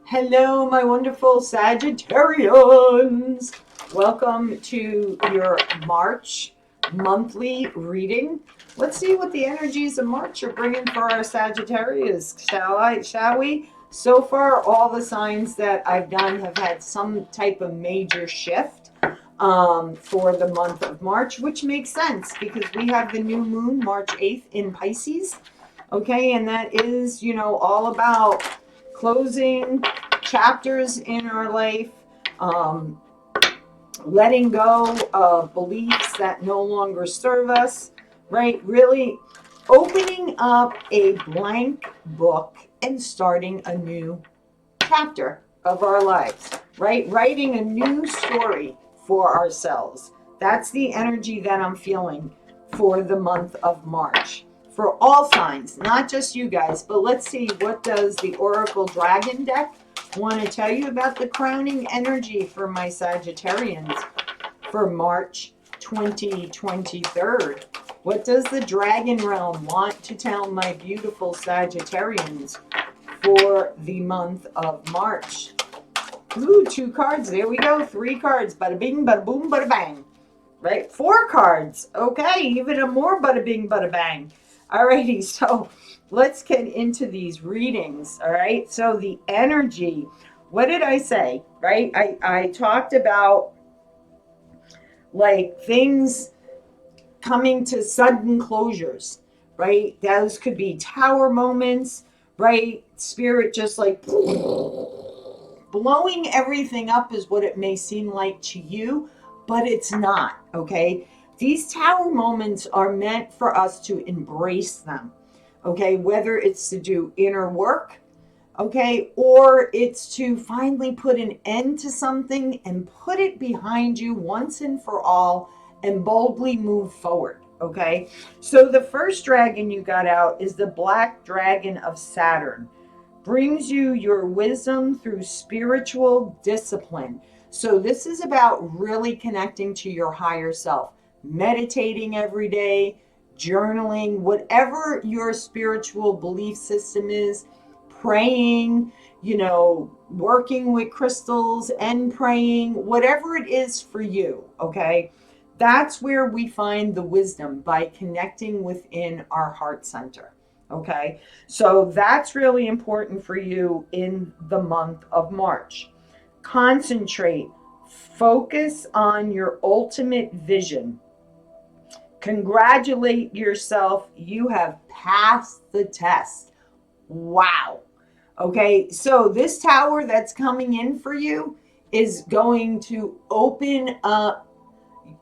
Hello, my wonderful Sagittarians. Welcome to your March monthly reading. Let's see what the energies of March are bringing for our Sagittarius, shall we? So far, all the signs that I've done have had some type of major shift for the month of March, which makes sense because we have the new moon, March 8th, in Pisces. Okay, and that is, all about closing chapters in our life, um, letting go of beliefs that no longer serve us, right? Really opening up a blank book and starting a new chapter of our lives, right? Writing a new story for ourselves. That's the energy that I'm feeling for the month of March. For all signs, not just you guys, but let's see, what does the Oracle Dragon deck want to tell you about the crowning energy for my Sagittarians for March 2023? What does the Dragon Realm want to tell my beautiful Sagittarians for the month of March? Ooh, 2 cards. There we go. 3 cards. Bada bing, bada boom, bada bang. Right? 4 cards. Okay, even a more bada bing, bada bang. Alrighty, so let's get into these readings. All right, so the energy. What did I say? Right? I talked about like things coming to sudden closures, right? Those could be tower moments, right? Spirit just like blowing everything up is what it may seem like to you, but it's not, okay? These tower moments are meant for us to embrace them, okay? Whether it's to do inner work, okay, or it's to finally put an end to something and put it behind you once and for all and boldly move forward, okay? So the first dragon you got out is the Black Dragon of Saturn. Brings you your wisdom through spiritual discipline. So this is about really connecting to your higher self, meditating every day, journaling, whatever your spiritual belief system is, praying, working with crystals and praying, whatever it is for you, okay? That's where we find the wisdom, by connecting within our heart center. Okay, so that's really important for you in the month of March. Concentrate, focus on your ultimate vision. Congratulate yourself, you have passed the test. Wow. Okay, so this tower that's coming in for you is going to open up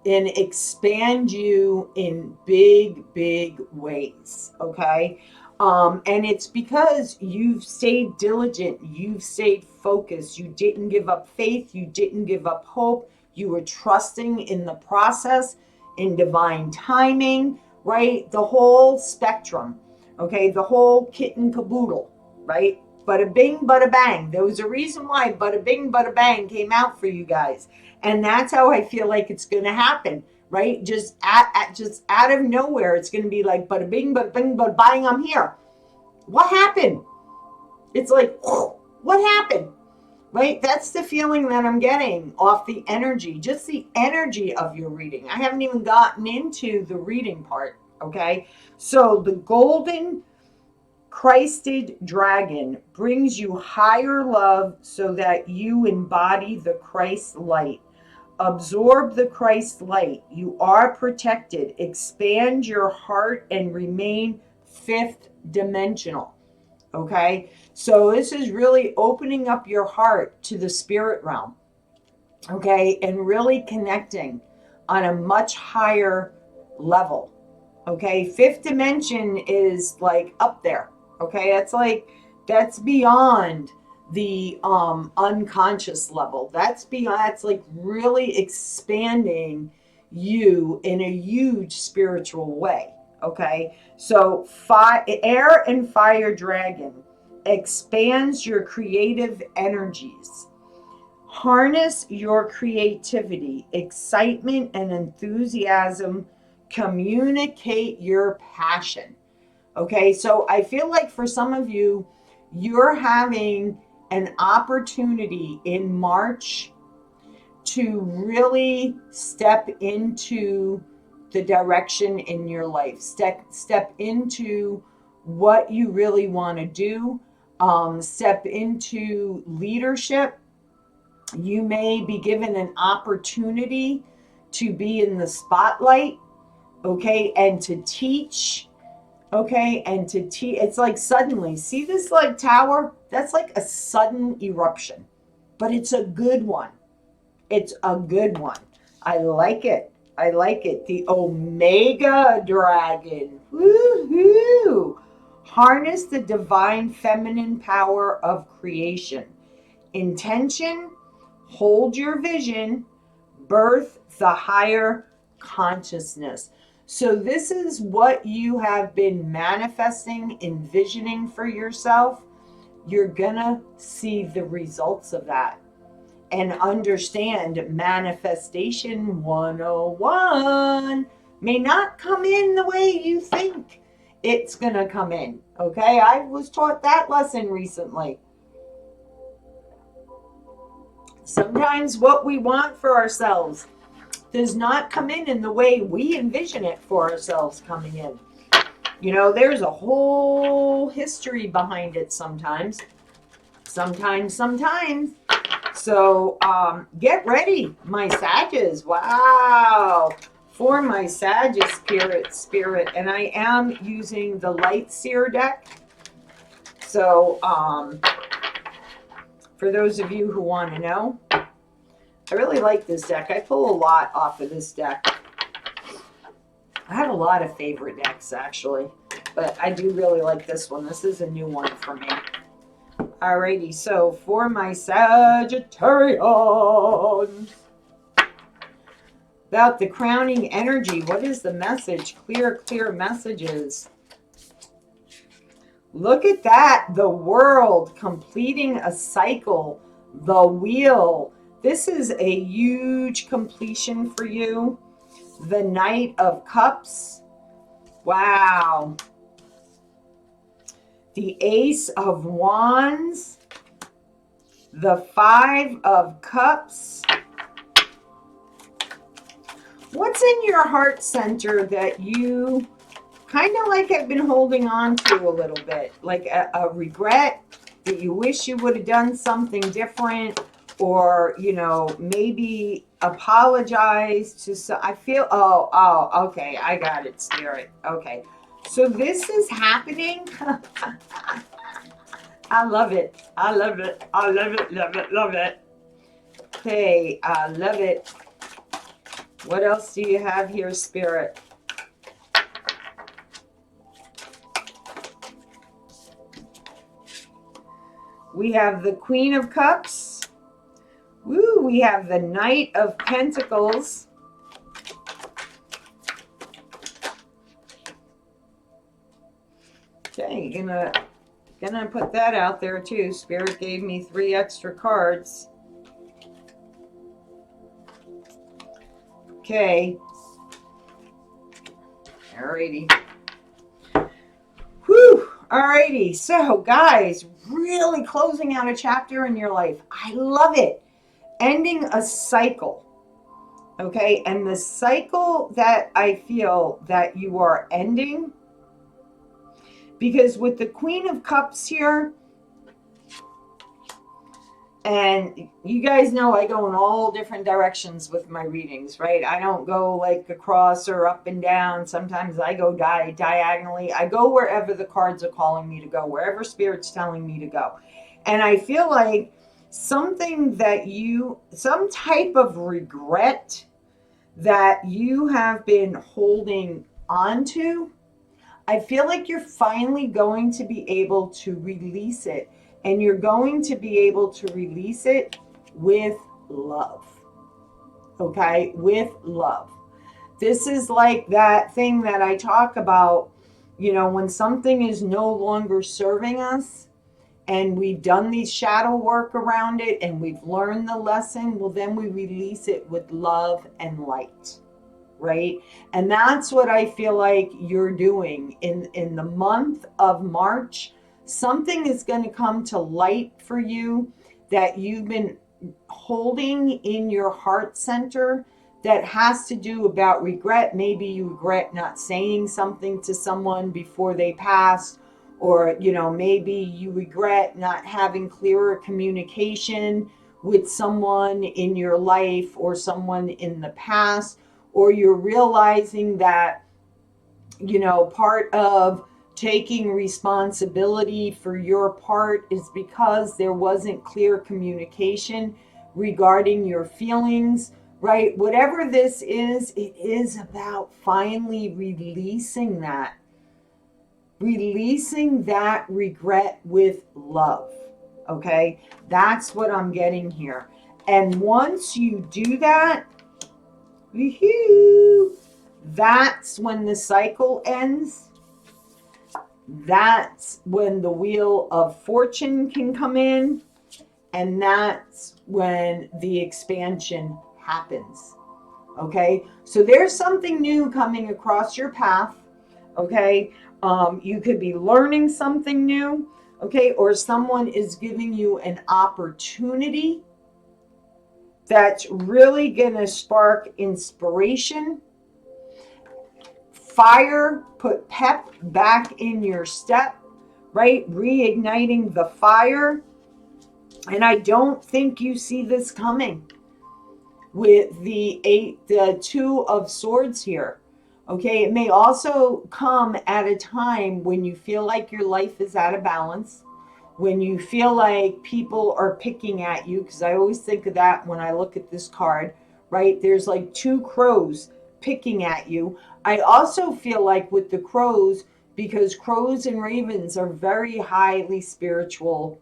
and expand you in big, big ways. Okay. And it's because you've stayed diligent, you've stayed focused, you didn't give up faith, you didn't give up hope, you were trusting in the process, in divine timing, right? The whole spectrum, okay? The whole kit and caboodle, right? Bada bing, bada bang. There was a reason why bada bing, bada bang came out for you guys. And that's how I feel like it's going to happen, right? Just out of nowhere, it's going to be like bada bing, bada bing, bada bang. I'm here. What happened? It's like, what happened? Right? That's the feeling that I'm getting off the energy, just the energy of your reading. I haven't even gotten into the reading part. Okay, so the golden Christed dragon brings you higher love so that you embody the Christ light. Absorb the Christ light. You are protected. Expand your heart and remain fifth dimensional. Okay? So this is really opening up your heart to the spirit realm. Okay? And really connecting on a much higher level. Okay? Fifth dimension is like up there. Okay? That's beyond the unconscious level. That's like really expanding you in a huge spiritual way. Okay, so air and fire dragon expands your creative energies. Harness your creativity, excitement, and enthusiasm. Communicate your passion. Okay, so I feel like for some of you, you're having an opportunity in March to really step into the direction in your life, step into what you really want to do, step into leadership. You may be given an opportunity to be in the spotlight, okay, and to teach, okay, and to teach. It's like suddenly, see this like tower? That's like a sudden eruption, but it's a good one. It's a good one. I like it. I like it. The Omega Dragon. Woohoo! Harness the divine feminine power of creation. Intention, hold your vision, birth the higher consciousness. So, this is what you have been manifesting, envisioning for yourself. You're gonna see the results of that. And understand manifestation 101 may not come in the way you think it's going to come in. Okay, I was taught that lesson recently. Sometimes what we want for ourselves does not come in the way we envision it for ourselves coming in. You know, there's a whole history behind it sometimes. So get ready, my Sages. Wow. For my Sagittarius spirit. And I am using the Light Seer deck. So for those of you who want to know, I really like this deck. I pull a lot off of this deck. I have a lot of favorite decks, actually. But I do really like this one. This is a new one for me. Alrighty, so for my Sagittarians, about the crowning energy, what is the message? Clear messages. Look at that, the world completing a cycle, the wheel. This is a huge completion for you. The Knight of Cups. Wow. The Ace of Wands, the Five of Cups. What's in your heart center that you kind of like have been holding on to a little bit? Like a regret that you wish you would have done something different, or, you know, maybe apologize to I feel, okay, I got it, Spirit. Okay. So this is happening. I love it. I love it. I love it. Love it. Love it. Okay. I love it. What else do you have here, Spirit? We have the Queen of Cups. Woo, we have the Knight of Pentacles. Okay, gonna put that out there too. Spirit gave me 3 extra cards. Okay. Alrighty. Whew. Alrighty. So, guys, really closing out a chapter in your life. I love it. Ending a cycle. Okay, and the cycle that I feel that you are ending, because with the Queen of Cups here, and you guys know I go in all different directions with my readings, right? I don't go like across or up and down. Sometimes I go diagonally. I go wherever the cards are calling me to go, wherever Spirit's telling me to go. And I feel like some type of regret that you have been holding on to, I feel like you're finally going to be able to release it. And you're going to be able to release it with love. Okay? With love. This is like that thing that I talk about, you know, when something is no longer serving us and we've done these shadow work around it and we've learned the lesson, well, then we release it with love and light. Right? And that's what I feel like you're doing in the month of March. Something is going to come to light for you that you've been holding in your heart center that has to do about regret. Maybe you regret not saying something to someone before they passed, or maybe you regret not having clearer communication with someone in your life or someone in the past, or you're realizing that part of taking responsibility for your part is because there wasn't clear communication regarding your feelings, right? Whatever this is, it is about finally releasing that regret with love. Okay, that's what I'm getting here. And once you do that, woohoo, that's when the cycle ends. That's when the wheel of fortune can come in. And that's when the expansion happens. Okay, so there's something new coming across your path. Okay, you could be learning something new. Okay, or someone is giving you an opportunity that's really going to spark inspiration. Fire, put pep back in your step, right? Reigniting the fire. And I don't think you see this coming with the Two of Swords here. Okay, it may also come at a time when you feel like your life is out of balance, when you feel like people are picking at you, because I always think of that when I look at this card, right? There's like two crows picking at you. I also feel like with the crows, because crows and ravens are very highly spiritual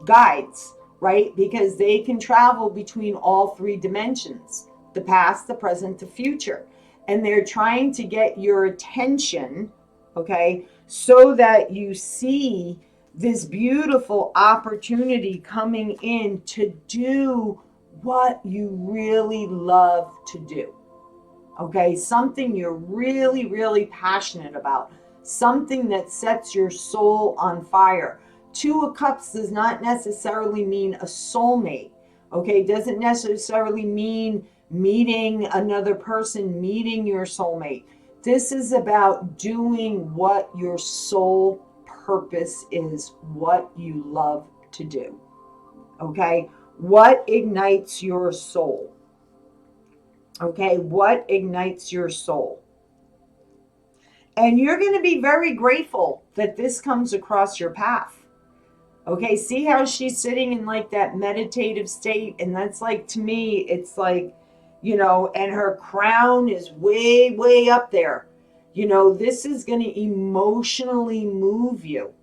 guides, right? Because they can travel between all three dimensions, the past, the present, the future. And they're trying to get your attention, okay, so that you see this beautiful opportunity coming in to do what you really love to do. Okay, something you're really, really passionate about, something that sets your soul on fire. Two of Cups does not necessarily mean a soulmate. Okay, doesn't necessarily mean meeting another person, meeting your soulmate. This is about doing what your soul purpose is, what you love to do. Okay, what ignites your soul? Okay, what ignites your soul? And you're going to be very grateful that this comes across your path. Okay, see how she's sitting in like that meditative state? And that's like, to me, it's like, and her crown is way, way up there. This is going to emotionally move you.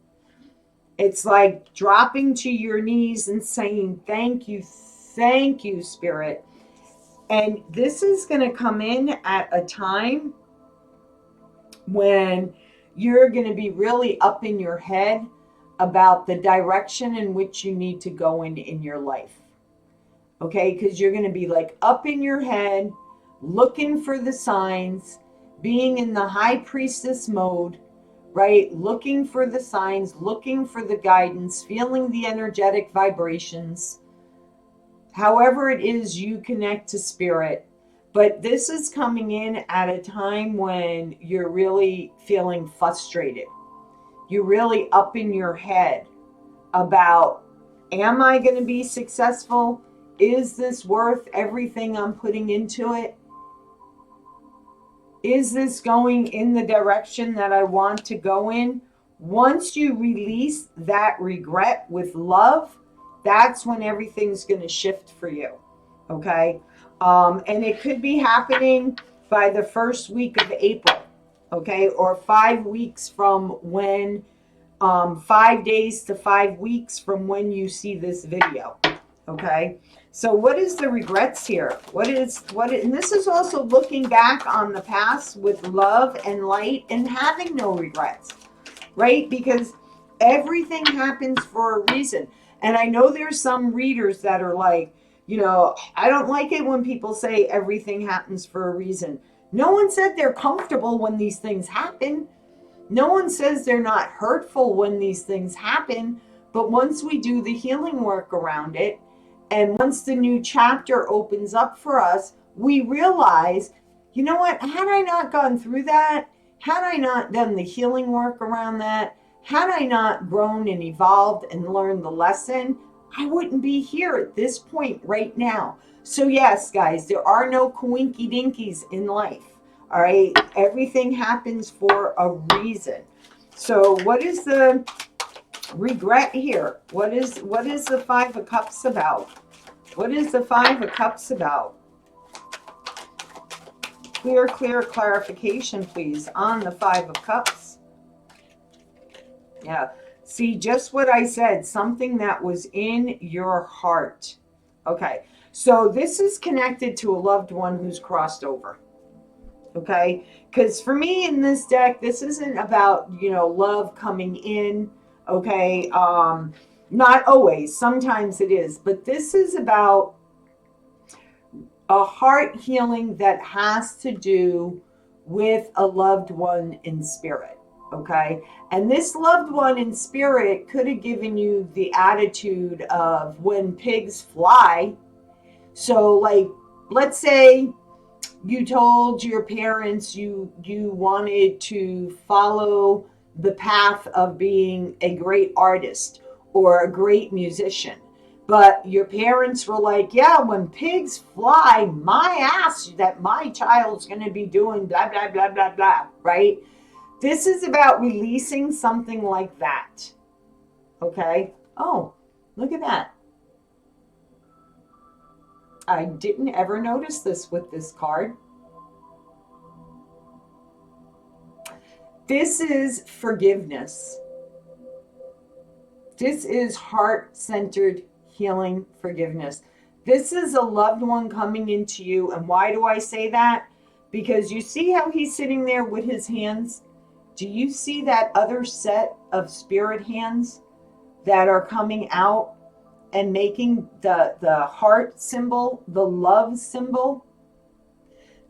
It's like dropping to your knees and saying, thank you, Spirit. And this is going to come in at a time when you're going to be really up in your head about the direction in which you need to go in your life. Okay, because you're going to be like up in your head, looking for the signs, being in the high priestess mode, right? Looking for the signs, looking for the guidance, feeling the energetic vibrations. However it is you connect to spirit. But this is coming in at a time when you're really feeling frustrated. You're really up in your head about, am I going to be successful? Is this worth everything I'm putting into it? Is this going in the direction that I want to go in? Once you release that regret with love, that's when everything's going to shift for you. Okay? And it could be happening by the first week of April. Okay? Or 5 weeks from when, 5 days to 5 weeks from when you see this video. Okay? So what is the regrets here? And this is also looking back on the past with love and light and having no regrets, right? Because everything happens for a reason. And I know there's some readers that are like, I don't like it when people say everything happens for a reason. No one said they're comfortable when these things happen. No one says they're not hurtful when these things happen, but once we do the healing work around it, and once the new chapter opens up for us, we realize, you know what, had I not gone through that, had I not done the healing work around that, had I not grown and evolved and learned the lesson, I wouldn't be here at this point right now. So yes, guys, there are no coinky dinkies in life. All right, everything happens for a reason. So what is the regret here? What is the Five of Cups about? What is the Five of Cups about? Clear clarification, please, on the Five of Cups. Yeah, see, just what I said, something that was in your heart. Okay, so this is connected to a loved one who's crossed over. Okay, because for me in this deck, this isn't about, love coming in. Okay, not always, sometimes it is, but this is about a heart healing that has to do with a loved one in spirit. Okay, and this loved one in spirit could have given you the attitude of when pigs fly. So like, let's say you told your parents you wanted to follow the path of being a great artist or a great musician, but your parents were like, yeah, when pigs fly, my ass that my child's going to be doing blah blah blah blah blah, right? This is about releasing something like that. Okay, oh, look at that. I didn't ever notice this with this card. This is forgiveness. This is heart-centered healing forgiveness. This is a loved one coming into you. And why do I say that? Because you see how he's sitting there with his hands? Do you see that other set of spirit hands that are coming out and making the heart symbol, the love symbol?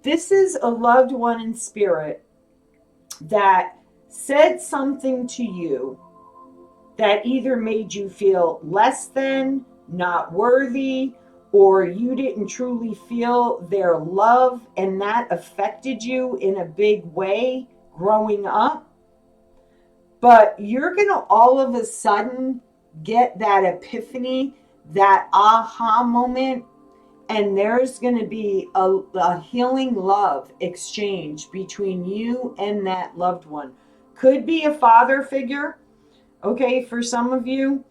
This is a loved one in spirit that said something to you that either made you feel less than, not worthy, or you didn't truly feel their love, and that affected you in a big way growing up. But you're going to all of a sudden get that epiphany, that aha moment, and there's going to be a healing love exchange between you and that loved one. Could be a father figure, okay, for some of you.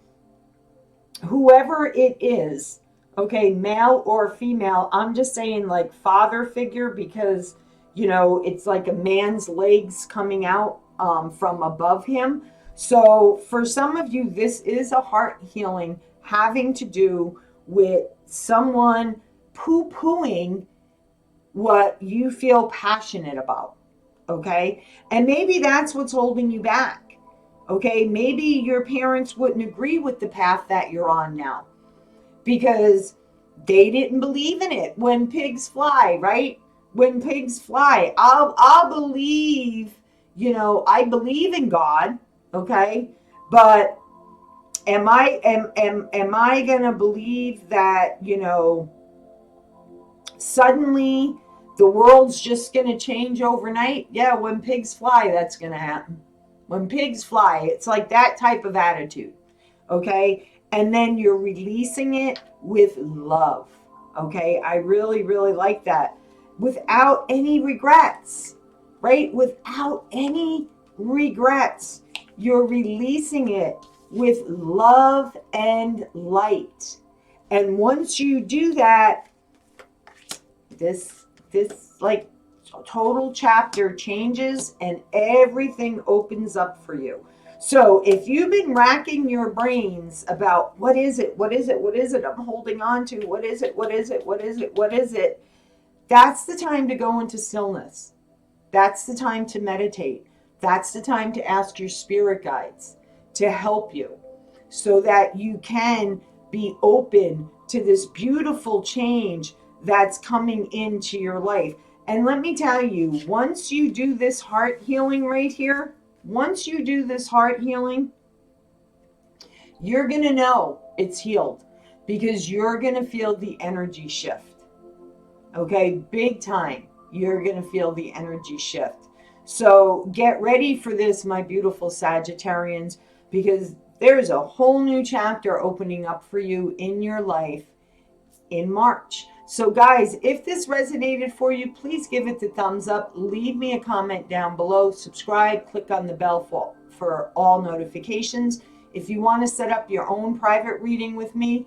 Whoever it is, okay, male or female, I'm just saying like father figure because, it's like a man's legs coming out from above him. So for some of you, this is a heart healing having to do with someone poo-pooing what you feel passionate about, okay? And maybe that's what's holding you back, okay? Maybe your parents wouldn't agree with the path that you're on now because they didn't believe in it when pigs fly, right? When pigs fly, I'll believe, I believe in God, okay? But am I gonna believe that, suddenly the world's just gonna change overnight? Yeah, when pigs fly, that's gonna happen. When pigs fly, it's like that type of attitude, okay? And then you're releasing it with love, okay? I really, really like that. Without any regrets, right? Without any regrets, you're releasing it with love and light. And once you do that, this like total chapter changes and everything opens up for you. So if you've been racking your brains about what is it I'm holding on to, what is it, that's the time to go into stillness. That's the time to meditate. That's the time to ask your spirit guides to help you so that you can be open to this beautiful change that's coming into your life. And let me tell you, once you do this heart healing right here, once you do this heart healing, you're going to know it's healed because you're going to feel the energy shift. Okay, big time. You're going to feel the energy shift. So get ready for this, my beautiful Sagittarians, because there's a whole new chapter opening up for you in your life in March. So guys, if this resonated for you, please give it the thumbs up. Leave me a comment down below. Subscribe. Click on the bell for all notifications. If you want to set up your own private reading with me,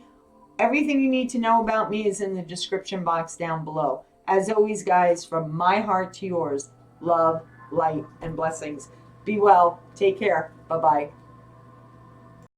everything you need to know about me is in the description box down below. As always, guys, from my heart to yours, love, light, and blessings. Be well. Take care. Bye-bye.